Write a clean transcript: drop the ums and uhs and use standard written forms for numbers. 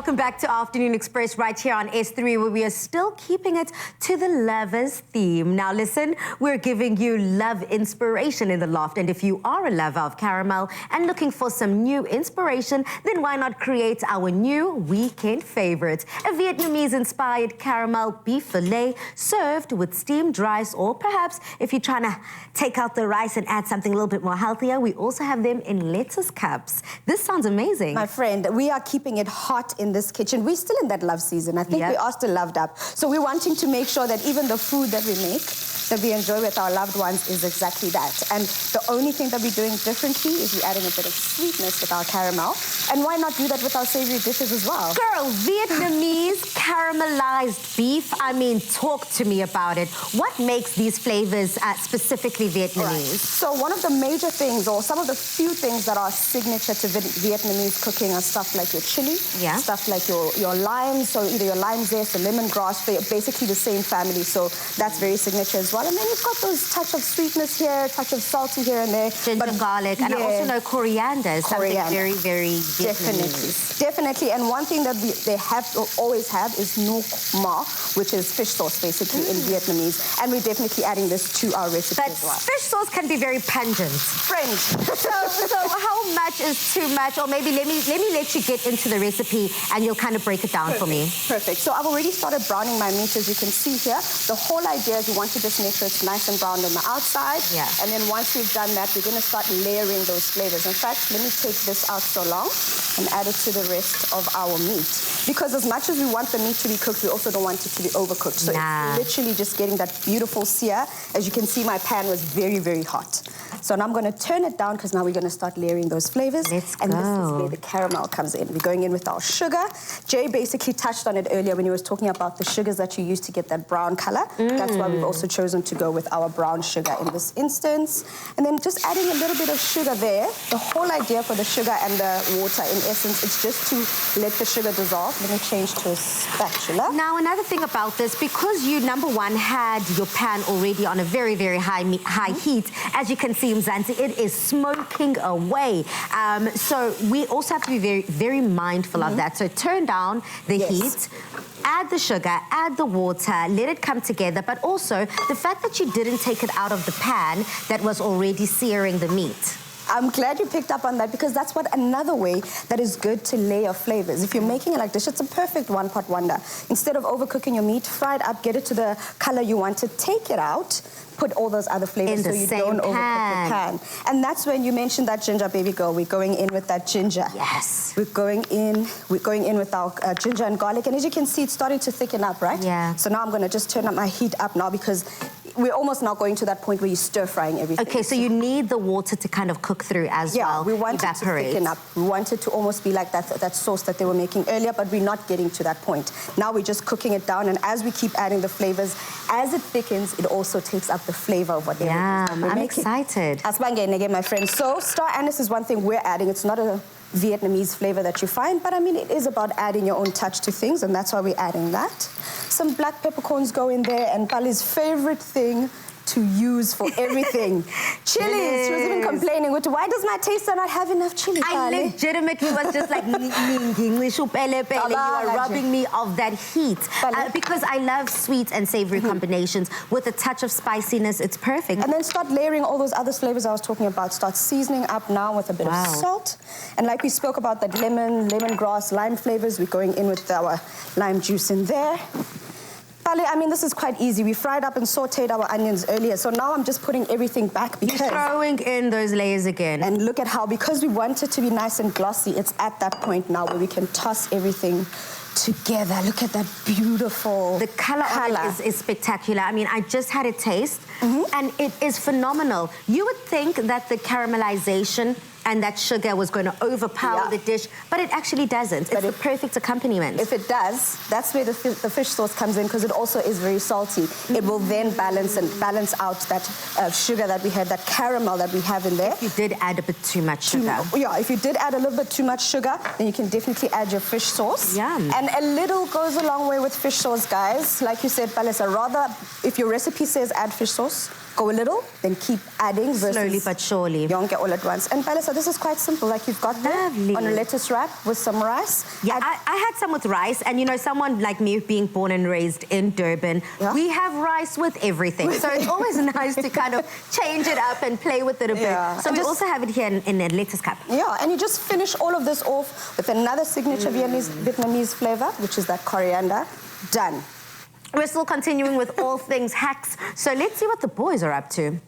welcome back to Afternoon Express right here on S3, where we are still keeping it to the lovers theme. Now listen, we're giving you love inspiration in the loft, and if you are a lover of caramel and looking for some new inspiration, then why not create our new weekend favorite, a Vietnamese-inspired caramel beef fillet served with steamed rice, or perhaps if you're trying to take out the rice and add something a little bit more healthier, we also have them in lettuce cups. This sounds amazing. My friend, we are keeping it hot in this kitchen. We're still in that love season. I think we are still loved up. So we're wanting to make sure that even the food that we make, that we enjoy with our loved ones, is exactly that. And the only thing that we're doing differently is we're adding a bit of sweetness with our caramel. And why not do that with our savory dishes as well? Girl, Vietnamese caramelized beef. I mean, talk to me about it. What makes these flavors specifically Vietnamese? Right. So one of the major things, or some of the few things that are signature to Vietnamese cooking, are stuff like your chili, stuff like your limes, so either your lime zest or lemongrass, they're basically the same family, so that's very signature as well. And then you've got those touch of sweetness here, touch of salty here and there. Ginger, garlic, and I also know coriander, something very, very Vietnamese. Definitely, and one thing that they always have is nuoc ma, which is fish sauce basically in Vietnamese, and we're definitely adding this to our recipe as well. Fish sauce can be very pungent. French. So how much is too much? Or maybe let me let you get into the recipe and you'll kind of break it down for me. Perfect. So I've already started browning my meat, as you can see here. The whole idea is we want to just make sure it's nice and browned on the outside. Yeah. And then once we've done that, we're going to start layering those flavors. In fact, let me take this out so long and add it to the rest of our meat. Because as much as we want the meat to be cooked, we also don't want it to be overcooked. So it's literally just getting that beautiful sear. As you can see, my pan was very, very hot. So now I'm going to turn it down because now we're going to start layering those flavors. Let's go. And this is where the caramel comes in. We're going in with our sugar. Jay basically touched on it earlier when he was talking about the sugars that you use to get that brown color. That's why we've also chosen to go with our brown sugar in this instance. And then just adding a little bit of sugar there. The whole idea for the sugar and the water, in essence, is just to let the sugar dissolve. Let me change to a spatula. Now, another thing about this, because you, number one, had your pan already on a very, very high heat, as you can see, Mzansi, it is smoking away. So we also have to be very, very mindful of that. So turn down the heat, add the sugar, add the water, let it come together. But also, the fact that you didn't take it out of the pan that was already searing the meat. I'm glad you picked up on that, because that's another way that is good to layer flavors. If you're making it like this, it's a perfect one-pot wonder. Instead of overcooking your meat, fry it up, get it to the color you want to, take it out, put all those other flavors so you don't overcook the pan. And that's when you mentioned that ginger, baby girl. We're going in with that ginger. Yes. We're going in with our ginger and garlic. And as you can see, it's starting to thicken up, right? Yeah. So now I'm going to just turn up my heat up now, because we're almost now going to that point where you're stir-frying everything. Okay, so you need the water to kind of cook through as well. Yeah, we want it to thicken up. We want it to almost be like that sauce that they were making earlier, but we're not getting to that point. Now we're just cooking it down, and as we keep adding the flavors, as it thickens, it also takes up the flavor of whatever I'm excited. Asbange again, my friend. So star anise is one thing we're adding. It's not a Vietnamese flavor that you find, but I mean, it is about adding your own touch to things, and that's why we're adding that. Some black peppercorns go in there, and Pali's favorite thing to use for everything. Chilies. She was even complaining, why does my taster not have enough chili? I legitimately was just like, you are robbing me of that heat. Because I love sweet and savory combinations. With a touch of spiciness, it's perfect. And then start layering all those other flavors I was talking about. Start seasoning up now with a bit of salt. And like we spoke about that lemongrass, lime flavors, we're going in with our lime juice in there. I mean, this is quite easy. We fried up and sauteed our onions earlier, so now I'm just putting everything back because... You're throwing in those layers again. And look at how, because we want it to be nice and glossy, it's at that point now where we can toss everything together. Look at that beautiful The color of it is spectacular. I mean, I just had a taste, and it is phenomenal. You would think that the caramelization and that sugar was going to overpower the dish, but it actually doesn't. It's the perfect accompaniment. If it does, that's where the fish sauce comes in, because it also is very salty. It will then balance out that sugar that we had, that caramel that we have in there. If you did add a bit too much sugar. Yeah, if you did add a little bit too much sugar, then you can definitely add your fish sauce. Yum. And a little goes a long way with fish sauce, guys. Like you said, Palisa, rather, if your recipe says add fish sauce, go a little, then keep adding. Slowly but surely. You don't get all at once. And Bella, so this is quite simple. Like you've got that on a lettuce wrap with some rice. Yeah, I had some with rice. And, you know, someone like me being born and raised in Durban, we have rice with everything. So it's always nice to kind of change it up and play with it a bit. So we also have it here in a lettuce cup. Yeah, and you just finish all of this off with another signature Vietnamese flavor, which is that coriander. Done. We're still continuing with all things hacks. So let's see what the boys are up to.